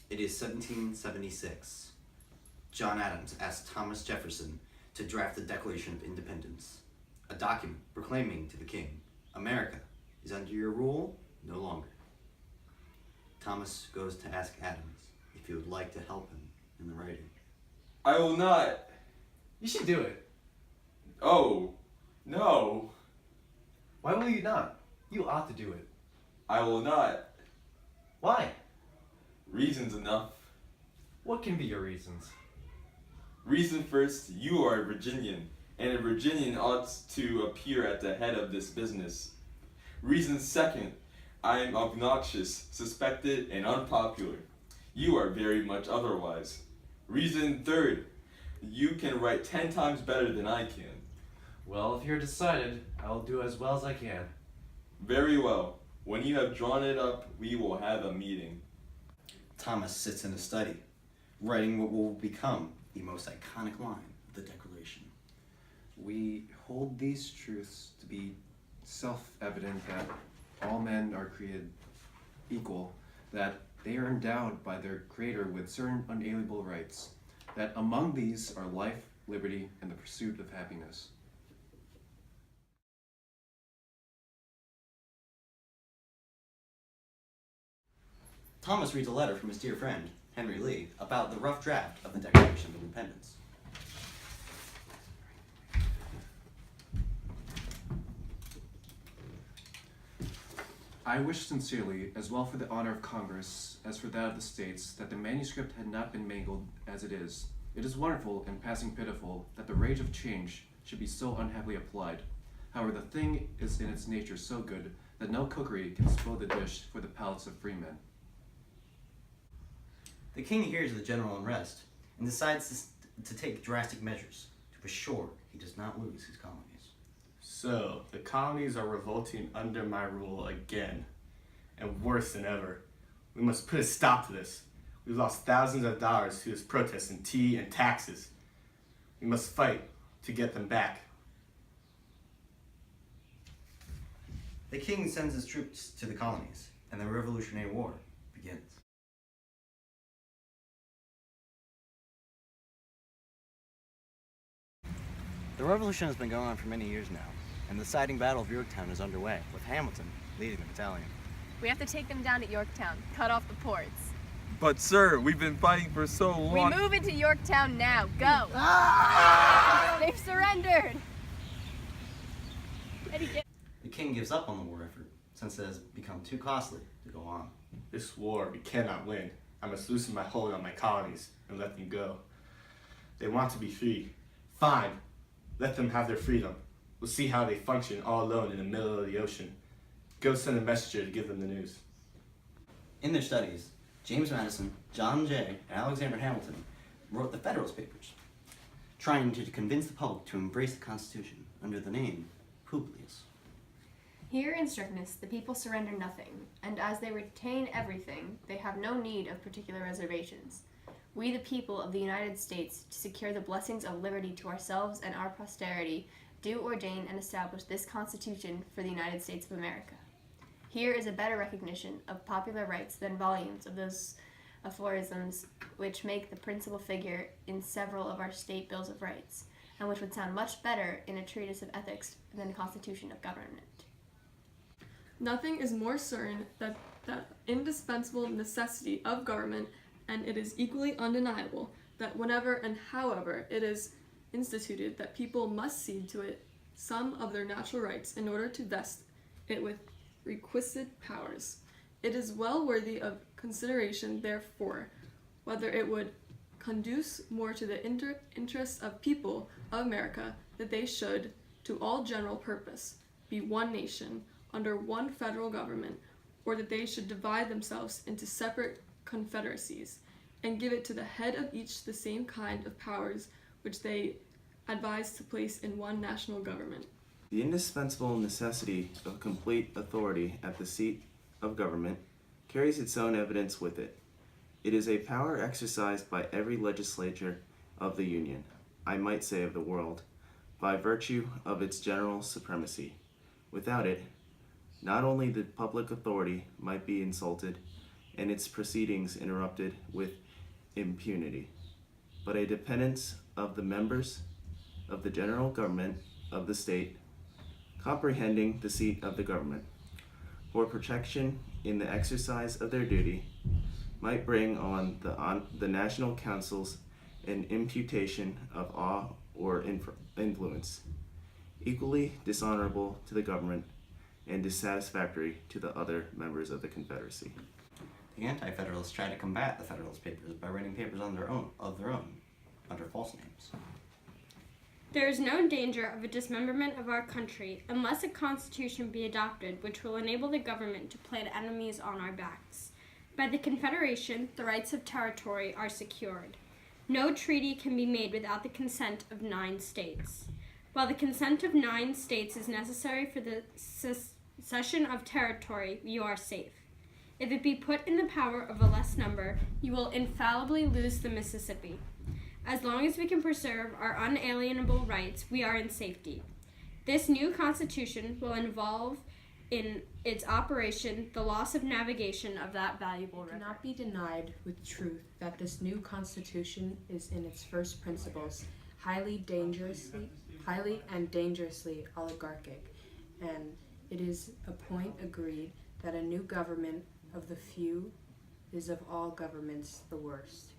It is 1776. John Adams asked Thomas Jefferson to draft the Declaration of Independence, a document proclaiming to the king, America is under your rule no longer. Thomas goes to ask Adams if he would like to help him in the writing. I will not. You should do it. Oh, no. Why will you not? You ought to do it. I will not. Why? Reasons enough. What can be your reasons? Reason first, you are a Virginian, and a Virginian ought to appear at the head of this business. Reason second, I am obnoxious, suspected, and unpopular. You are very much otherwise. Reason third, you can write 10 times better than I can. Well, if you're decided, I'll do as well as I can. Very well. When you have drawn it up, we will have a meeting. Thomas sits in his study, writing what will become the most iconic line of the Declaration. We hold these truths to be self-evident that all men are created equal, that they are endowed by their Creator with certain unalienable rights, that among these are life, liberty, and the pursuit of happiness. Thomas reads a letter from his dear friend, Henry Lee, about the rough draft of the Declaration of Independence. I wish sincerely, as well for the honor of Congress as for that of the states, that the manuscript had not been mangled as it is. It is wonderful and passing pitiful that the rage of change should be so unhappily applied. However, the thing is in its nature so good that no cookery can spoil the dish for the palates of freemen. The king hears of the general unrest and decides to take drastic measures to assure he does not lose his colonies. So, the colonies are revolting under my rule again, and worse than ever. We must put a stop to this. We've lost thousands of dollars to this protest in tea and taxes. We must fight to get them back. The king sends his troops to the colonies, and the Revolutionary War begins. The revolution has been going on for many years now, and the deciding battle of Yorktown is underway, with Hamilton leading the battalion. We have to take them down at Yorktown, cut off the ports. But sir, we've been fighting for so long. We move into Yorktown now. Go! They've surrendered! The king gives up on the war effort, since it has become too costly to go on. This war we cannot win. I must loosen my hold on my colonies and let them go. They want to be free. Fine. Let them have their freedom. We'll see how they function all alone in the middle of the ocean. Go send a messenger to give them the news. In their studies, James Madison, John Jay, and Alexander Hamilton wrote the Federalist Papers, trying to convince the public to embrace the Constitution under the name Publius. Here in strictness, the people surrender nothing, and as they retain everything, they have no need of particular reservations. We, the people of the United States, to secure the blessings of liberty to ourselves and our posterity, do ordain and establish this Constitution for the United States of America. Here is a better recognition of popular rights than volumes of those aphorisms which make the principal figure in several of our state bills of rights, and which would sound much better in a treatise of ethics than a constitution of government. Nothing is more certain than the indispensable necessity of government, and it is equally undeniable that whenever and however it is instituted, that people must cede to it some of their natural rights in order to vest it with requisite powers. It is well worthy of consideration, therefore, whether it would conduce more to the interests of people of America that they should, to all general purpose, be one nation under one federal government, or that they should divide themselves into separate confederacies, and give it to the head of each the same kind of powers which they advise to place in one national government. The indispensable necessity of complete authority at the seat of government carries its own evidence with it. It is a power exercised by every legislature of the Union, I might say of the world, by virtue of its general supremacy. Without it, not only the public authority might be insulted and its proceedings interrupted with impunity, but a dependence of the members of the general government of the state, comprehending the seat of the government, for protection in the exercise of their duty, might bring on the national councils an imputation of awe or influence, equally dishonorable to the government and dissatisfactory to the other members of the Confederacy. The Anti-Federalists tried to combat the Federalist Papers by writing papers of their own, under false names. There is no danger of a dismemberment of our country unless a constitution be adopted which will enable the government to play the enemies on our backs. By the Confederation, the rights of territory are secured. No treaty can be made without the consent of 9 states. While the consent of 9 states is necessary for the cession of territory, you are safe. If it be put in the power of a less number, you will infallibly lose the Mississippi. As long as we can preserve our unalienable rights, we are in safety. This new Constitution will involve in its operation the loss of navigation of that valuable It river. cannot be denied with truth that this new Constitution is in its first principles highly and dangerously oligarchic, and it is a point agreed that a new government of the few is of all governments the worst.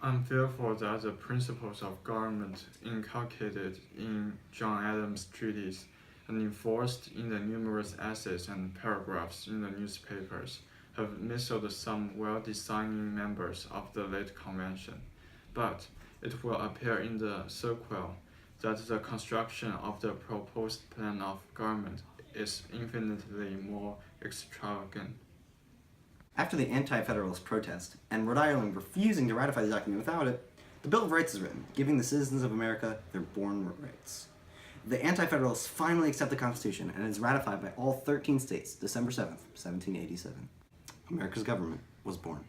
I'm fearful that the principles of government inculcated in John Adams' treatise and enforced in the numerous essays and paragraphs in the newspapers have misled some well-designing members of the late convention. But it will appear in the sequel that the construction of the proposed plan of government is infinitely more extravagant. After the Anti-Federalist protest, and Rhode Island refusing to ratify the document without it, the Bill of Rights is written, giving the citizens of America their born rights. The Anti-Federalists finally accept the Constitution, and it is ratified by all 13 states December 7th, 1787. America's government was born.